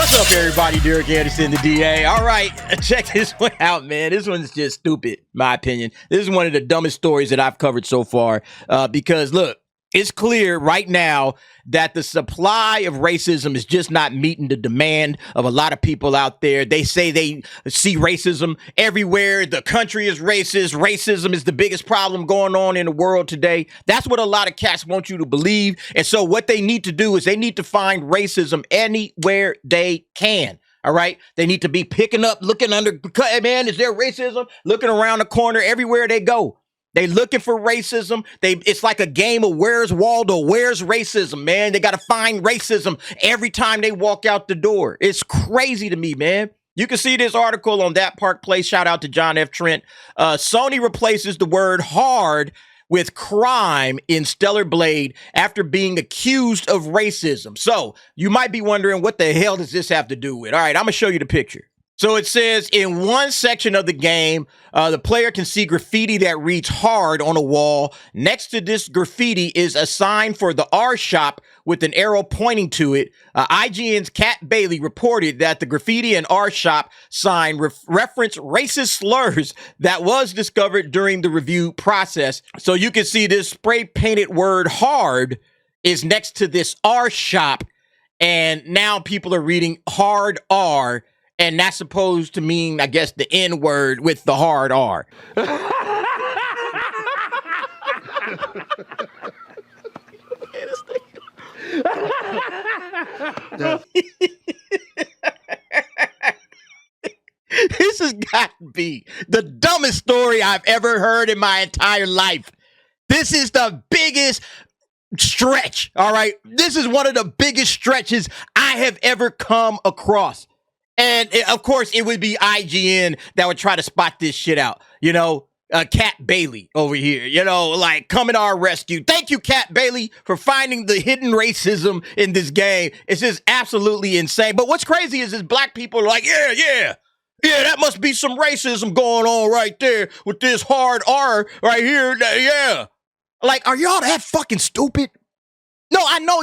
What's up, everybody? Derek Anderson, the DA. All right, check this one out, man. This one's just stupid, in my opinion. This is one of the dumbest stories that I've covered so far because, look, it's clear right now that the supply of racism is just not meeting the demand of a lot of people out there. They say they see racism everywhere. The country is racist. Racism is the biggest problem going on in the world today. That's what a lot of cats want you to believe. And so what they need to do is they need to find racism anywhere they can. All right. They need to be picking up, looking under, man, is there racism? Looking around the corner everywhere they go. They looking for racism. It's like a game of Where's Waldo? Where's racism, man? They got to find racism every time they walk out the door. It's crazy to me, man. You can see this article on That Park Place. Shout out to John F. Trent. Sony replaces the word hard with crime in Stellar Blade after being accused of racism. So you might be wondering, what the hell does this have to do with? All right, I'm going to show you the picture. So it says in one section of the game, the player can see graffiti that reads hard on a wall. Next to this graffiti is a sign for the R shop with an arrow pointing to it. IGN's Kat Bailey reported that the graffiti and R shop sign reference racist slurs that was discovered during the review process. So you can see this spray painted word hard is next to this R shop. And now people are reading hard R. And that's supposed to mean, I guess, the N word with the hard R. This has got to be the dumbest story I've ever heard in my entire life. This is the biggest stretch, all right? This is one of the biggest stretches I have ever come across. And of course, it would be IGN that would try to spot this shit out. You know, Kat Bailey over here, you know, like coming to our rescue. Thank you, Kat Bailey, for finding the hidden racism in this game. It's just absolutely insane. But what's crazy is black people are like, yeah, that must be some racism going on right there with this hard R right here. Yeah. Like, are y'all that fucking stupid? No, I know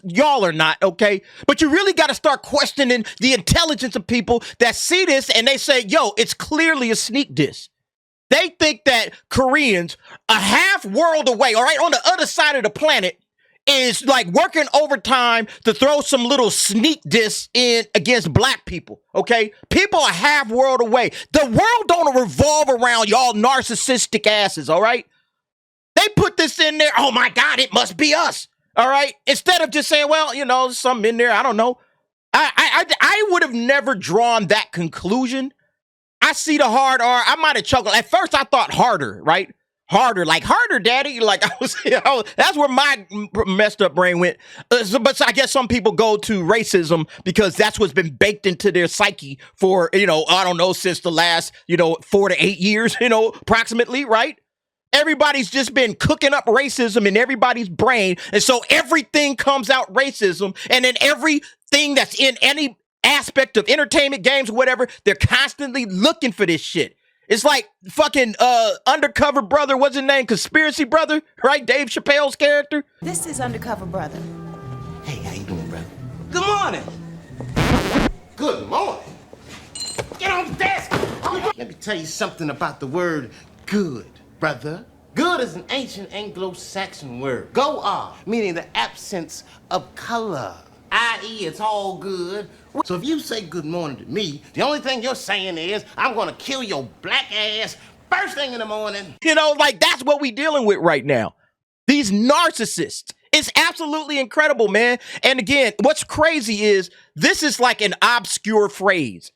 y'all are not, okay? But you really got to start questioning the intelligence of people that see this and they say, yo, it's clearly a sneak diss. They think that Koreans, a half world away, all right, on the other side of the planet, is like working overtime to throw some little sneak diss in against black people, okay? People are half world away. The world don't revolve around y'all narcissistic asses, all right? They put this in there, oh my God, it must be us. All right. Instead of just saying, well, you know, something in there. I don't know. I would have never drawn that conclusion. I see the hard R. I might have chuckled. At first, I thought harder, right? Harder, like harder, daddy. Like that's where my messed up brain went. But I guess some people go to racism because that's what's been baked into their psyche for, you know, I don't know, since the last, 4 to 8 years, approximately, right? Everybody's just been cooking up racism in everybody's brain. And so everything comes out racism. And then everything that's in any aspect of entertainment, games, whatever, they're constantly looking for this shit. It's like fucking Undercover Brother, what's his name? Conspiracy Brother, right? Dave Chappelle's character. This is Undercover Brother. Hey, how you doing, brother? Good morning. Good morning. Get on the desk. Let me tell you something about the word good. Brother. Good is an ancient Anglo-Saxon word. Go-ar, meaning the absence of color. I.e., it's all good. So if you say good morning to me, the only thing you're saying is, I'm gonna kill your black ass first thing in the morning. Like that's what we dealing with right now. These narcissists. It's absolutely incredible, man. And again, what's crazy is this is like an obscure phrase.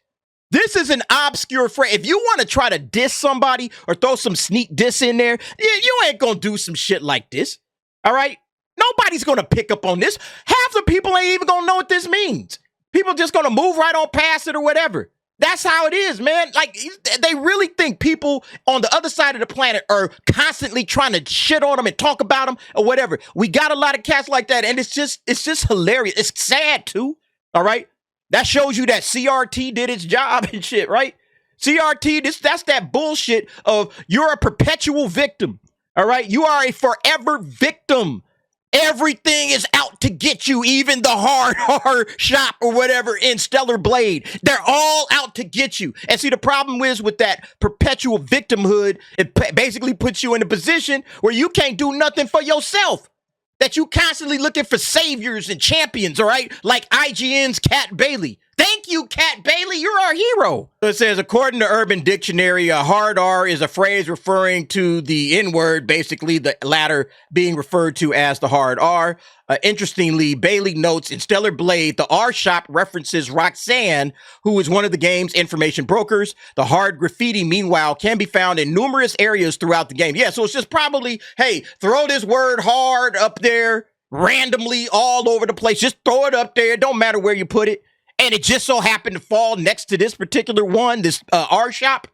This is an obscure phrase. If you want to try to diss somebody or throw some sneak diss in there, you ain't going to do some shit like this. All right? Nobody's going to pick up on this. Half the people ain't even going to know what this means. People just going to move right on past it or whatever. That's how it is, man. Like, they really think people on the other side of the planet are constantly trying to shit on them and talk about them or whatever. We got a lot of cats like that, and it's just hilarious. It's sad, too. All right? That shows you that CRT did its job and shit, right? CRT, that's that bullshit of you're a perpetual victim, all right? You are a forever victim. Everything is out to get you, even the hard R shop or whatever in Stellar Blade. They're all out to get you. And see, the problem is with that perpetual victimhood, it basically puts you in a position where you can't do nothing for yourself. That you constantly looking for saviors and champions, all right? Like IGN's Cat Bailey. Thank you, Cat Bailey. You're our hero. So it says, according to Urban Dictionary, a hard R is a phrase referring to the N-word, basically the latter being referred to as the hard R. Interestingly, Bailey notes in Stellar Blade, the R shop references Roxanne, who is one of the game's information brokers. The hard graffiti, meanwhile, can be found in numerous areas throughout the game. Yeah, so it's just probably, hey, throw this word hard up there randomly all over the place. Just throw it up there. It don't matter where you put it. And it just so happened to fall next to this particular one, this R shop.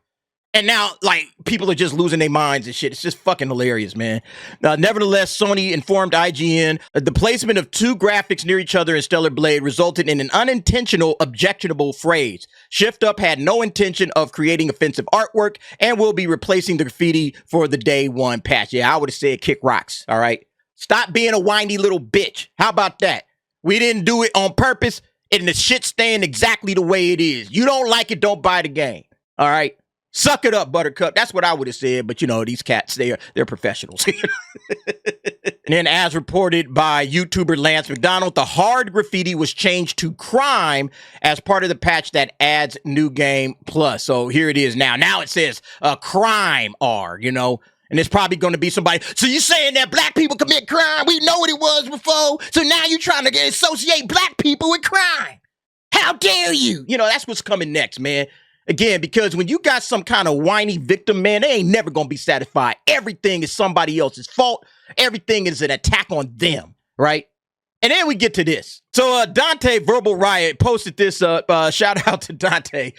And now, like, people are just losing their minds and shit. It's just fucking hilarious, man. Nevertheless, Sony informed IGN the placement of two graphics near each other in Stellar Blade resulted in an unintentional, objectionable phrase. Shift Up had no intention of creating offensive artwork and will be replacing the graffiti for the day one patch. Yeah, I would have said kick rocks, all right? Stop being a whiny little bitch. How about that? We didn't do it on purpose, and the shit's staying exactly the way it is. You don't like it, don't buy the game, all right? Suck it up, Buttercup. That's what I would have said, but you know, these cats, they're professionals. And then as reported by YouTuber Lance McDonald, the hard graffiti was changed to crime as part of the patch that adds New Game Plus. So here it is now. Now it says crime R, you know, and it's probably going to be somebody. So you saying that black people commit crime? We know what it was before. So now you're trying to associate black people with crime. How dare you? You know, that's what's coming next, man. Again, because when you got some kind of whiny victim, man, they ain't never going to be satisfied. Everything is somebody else's fault. Everything is an attack on them, right? And then we get to this. So Dante Verbal Riot posted this up. Shout out to Dante.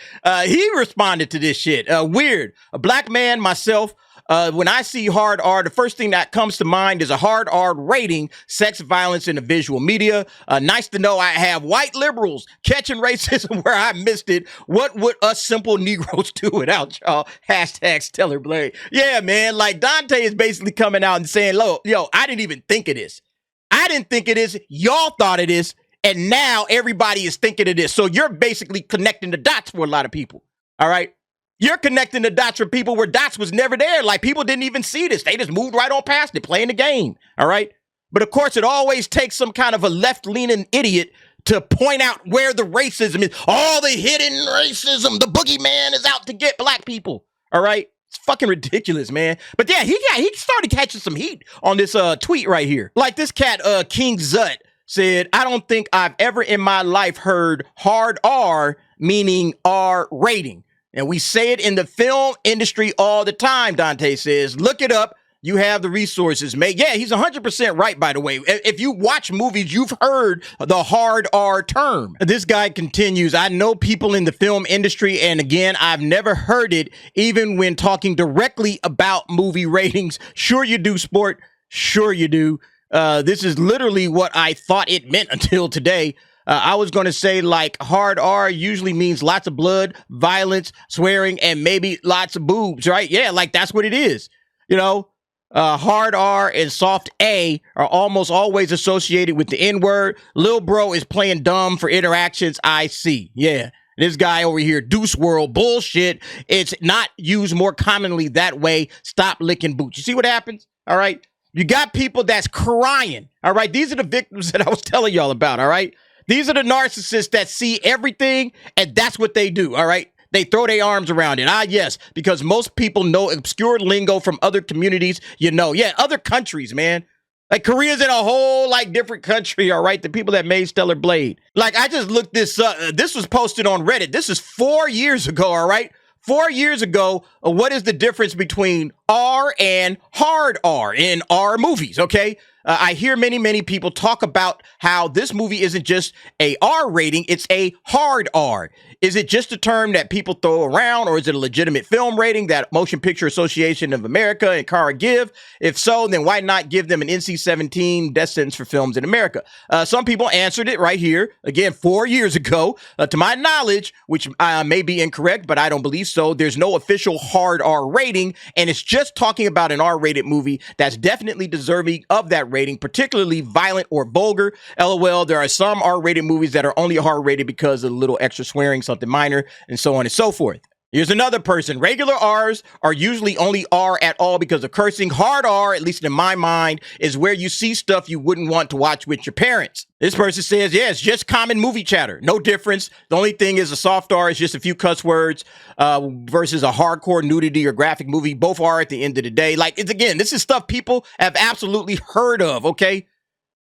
He responded to this shit. Weird. A black man, myself, when I see hard R, the first thing that comes to mind is a hard R rating, sex violence in the visual media. Nice to know I have white liberals catching racism where I missed it. What would us simple Negroes do without y'all? Hashtag Stellar Blade. Yeah, man, like Dante is basically coming out and saying, yo, I didn't even think of this. I didn't think of this. Y'all thought of this. And now everybody is thinking of this. So you're basically connecting the dots for a lot of people. All right. You're connecting the dots for people where dots was never there. Like, people didn't even see this. They just moved right on past it, playing the game, all right? But, of course, it always takes some kind of a left-leaning idiot to point out where the racism is. All the hidden racism. The boogeyman is out to get black people, all right? It's fucking ridiculous, man. But, yeah, he started catching some heat on this tweet right here. Like this cat, King Zut, said, I don't think I've ever in my life heard hard R meaning R rating. And we say it in the film industry all the time, Dante says. Look it up. You have the resources, mate. Yeah, he's 100% right, by the way. If you watch movies, you've heard the hard R term. This guy continues, I know people in the film industry, and again, I've never heard it, even when talking directly about movie ratings. Sure you do, sport. Sure you do. This is literally what I thought it meant until today. I was going to say, like, hard R usually means lots of blood, violence, swearing, and maybe lots of boobs, right? Yeah, like, that's what it is. You know, hard R and soft A are almost always associated with the N-word. Lil bro is playing dumb for interactions I see. Yeah. This guy over here, Deuce World, bullshit. It's not used more commonly that way. Stop licking boots. You see what happens? All right. You got people that's crying. All right. These are the victims that I was telling y'all about. All right. These are the narcissists that see everything, and that's what they do, all right? They throw their arms around it. Yes, because most people know obscure lingo from other communities, you know. Yeah, other countries, man. Like, Korea's in a whole, like, different country, all right? The people that made Stellar Blade. Like, I just looked this up. This was posted on Reddit. This is 4 years ago, all right? 4 years ago, what is the difference between R and hard R in R movies, okay? I hear many people talk about how this movie isn't just a R rating, it's a hard R. Is it just a term that people throw around, or is it a legitimate film rating that Motion Picture Association of America and CARA give? If so, then why not give them an NC-17 death sentence for films in America? Some people answered it right here, again, 4 years ago. To my knowledge, which may be incorrect, but I don't believe so, there's no official hard R rating, and it's just just talking about an R-rated movie that's definitely deserving of that rating, particularly violent or vulgar. LOL, there are some R-rated movies that are only R-rated because of a little extra swearing, something minor, and so on and so forth. Here's another person. Regular R's are usually only R at all because of cursing. Hard R, at least in my mind, is where you see stuff you wouldn't want to watch with your parents. This person says, yeah, it's just common movie chatter. No difference. The only thing is a soft R is just a few cuss words versus a hardcore nudity or graphic movie. Both are at the end of the day. Like, it's again, this is stuff people have absolutely heard of, okay?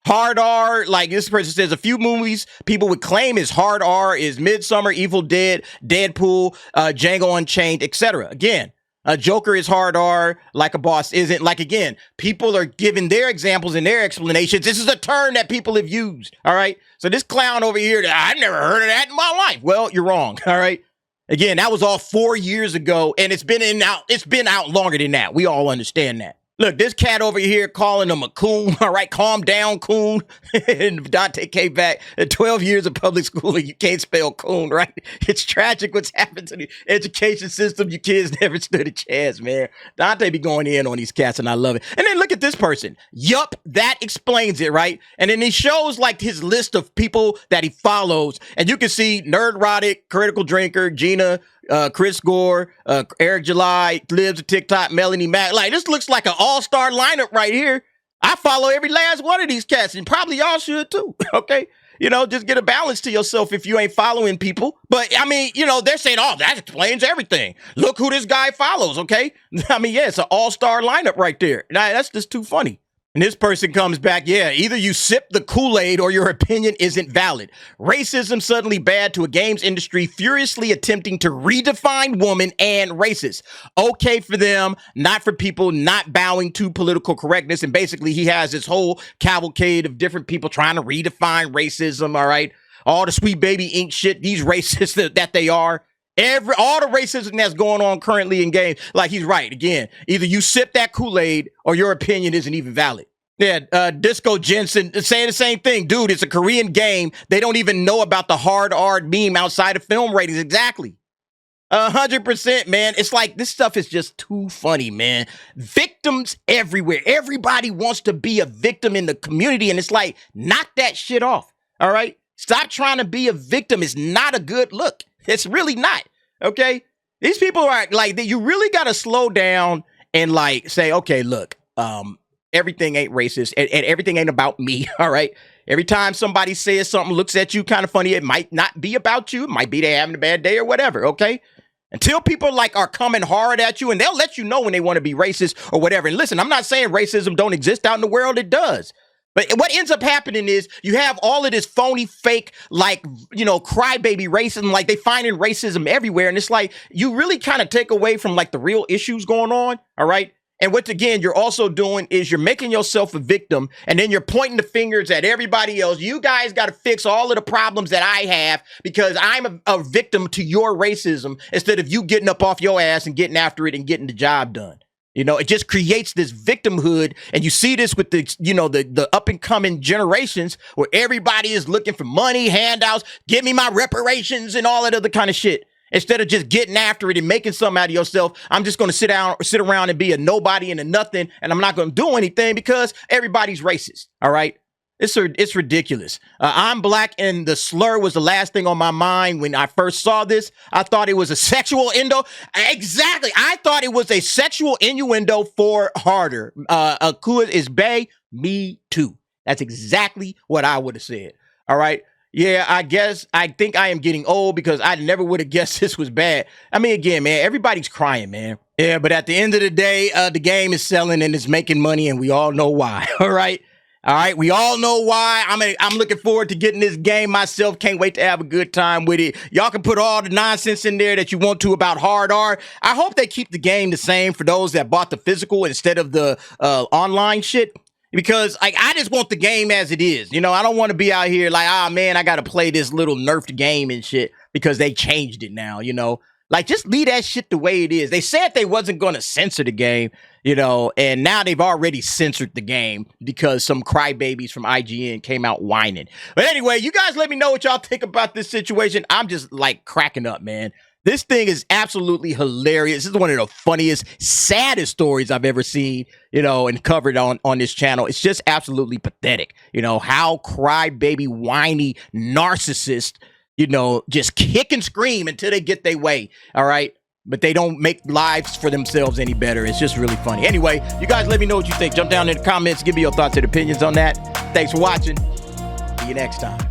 Hard R, like this person says, a few movies people would claim is hard R is Midsummer, Evil Dead, Deadpool, Django Unchained, etc. Again, Joker is hard R, Like a Boss isn't. Like, again, people are giving their examples and their explanations. This is a term that people have used, all right? So this clown over here, I've never heard of that in my life. Well, you're wrong, all right? Again, that was all 4 years ago, and it's been out longer than that. We all understand that. Look, this cat over here calling him a coon. All right, calm down, coon. And Dante came back at 12 years of public school and you can't spell coon, right? It's tragic what's happened to the education system. You kids never stood a chance, man. Dante be going in on these cats and I love it. And then look at this person. Yup, that explains it, right? And then he shows like his list of people that he follows. And you can see Nerdrotic, Critical Drinker, Gina, Chris Gore, Eric July, Libs of TikTok, Melanie Mack. Like, this looks like an all-star lineup right here. I follow every last one of these cats, and probably y'all should too, okay? You know, just get a balance to yourself if you ain't following people. But, I mean, you know, they're saying, oh, that explains everything. Look who this guy follows, okay? I mean, yeah, it's an all-star lineup right there. Now, that's just too funny. And this person comes back, yeah, either you sip the Kool-Aid or your opinion isn't valid. Racism suddenly bad to a games industry furiously attempting to redefine woman and racist. Okay for them, not for people not bowing to political correctness. And basically he has this whole cavalcade of different people trying to redefine racism, all right? All the Sweet Baby Inc. shit, these racists that they are. All the racism that's going on currently in games, like he's right. Again, either you sip that Kool-Aid or your opinion isn't even valid. Yeah, Disco Jensen saying the same thing. Dude, it's a Korean game. They don't even know about the hard R meme outside of film ratings. Exactly. 100%, man. It's like this stuff is just too funny, man. Victims everywhere. Everybody wants to be a victim in the community, and it's like, knock that shit off. All right? Stop trying to be a victim. It's not a good look. It's really not, okay? These people are like, you really got to slow down and like say, okay, look, everything ain't racist and everything ain't about me, all right? Every time somebody says something, looks at you kind of funny, it might not be about you. It might be they having a bad day or whatever, okay? Until people like are coming hard at you and they'll let you know when they want to be racist or whatever. And listen, I'm not saying racism don't exist out in the world. It does. But what ends up happening is you have all of this phony, fake, like, you know, crybaby racism. Like they finding racism everywhere. And it's like you really kind of take away from like the real issues going on. All right. And what, again, you're also doing is you're making yourself a victim. And then you're pointing the fingers at everybody else. You guys got to fix all of the problems that I have because I'm a victim to your racism instead of you getting up off your ass and getting after it and getting the job done. You know, it just creates this victimhood. And you see this with the, you know, the up and coming generations where everybody is looking for money, handouts, give me my reparations and all that other kind of shit. Instead of just getting after it and making something out of yourself, I'm just going to sit around and be a nobody and a nothing. And I'm not going to do anything because everybody's racist. All right. It's ridiculous. I'm black and the slur was the last thing on my mind when I first saw this. I thought it was a sexual innuendo. Exactly. I thought it was a sexual innuendo for harder. Akua is bae. Me too. That's exactly what I would have said. All right. Yeah, I think I am getting old because I never would have guessed this was bad. I mean, again, man, everybody's crying, man. Yeah, but at the end of the day, the game is selling and it's making money and we all know why. All right. All right, we all know why. I'm looking forward to getting this game myself. Can't wait to have a good time with it. Y'all can put all the nonsense in there that you want to about hard R. I hope they keep the game the same for those that bought the physical instead of the online shit. Because like I just want the game as it is. You know, I don't want to be out here like, man, I got to play this little nerfed game and shit because they changed it now, you know. Like, just leave that shit the way it is. They said they wasn't going to censor the game, you know, and now they've already censored the game because some crybabies from IGN came out whining. But anyway, you guys let me know what y'all think about this situation. I'm just, like, cracking up, man. This thing is absolutely hilarious. This is one of the funniest, saddest stories I've ever seen, you know, and covered on this channel. It's just absolutely pathetic. You know, how crybaby, whiny narcissists, you know, just kick and scream until they get their way. All right. But they don't make lives for themselves any better. It's just really funny. Anyway, you guys let me know what you think. Jump down in the comments. Give me your thoughts and opinions on that. Thanks for watching. See you next time.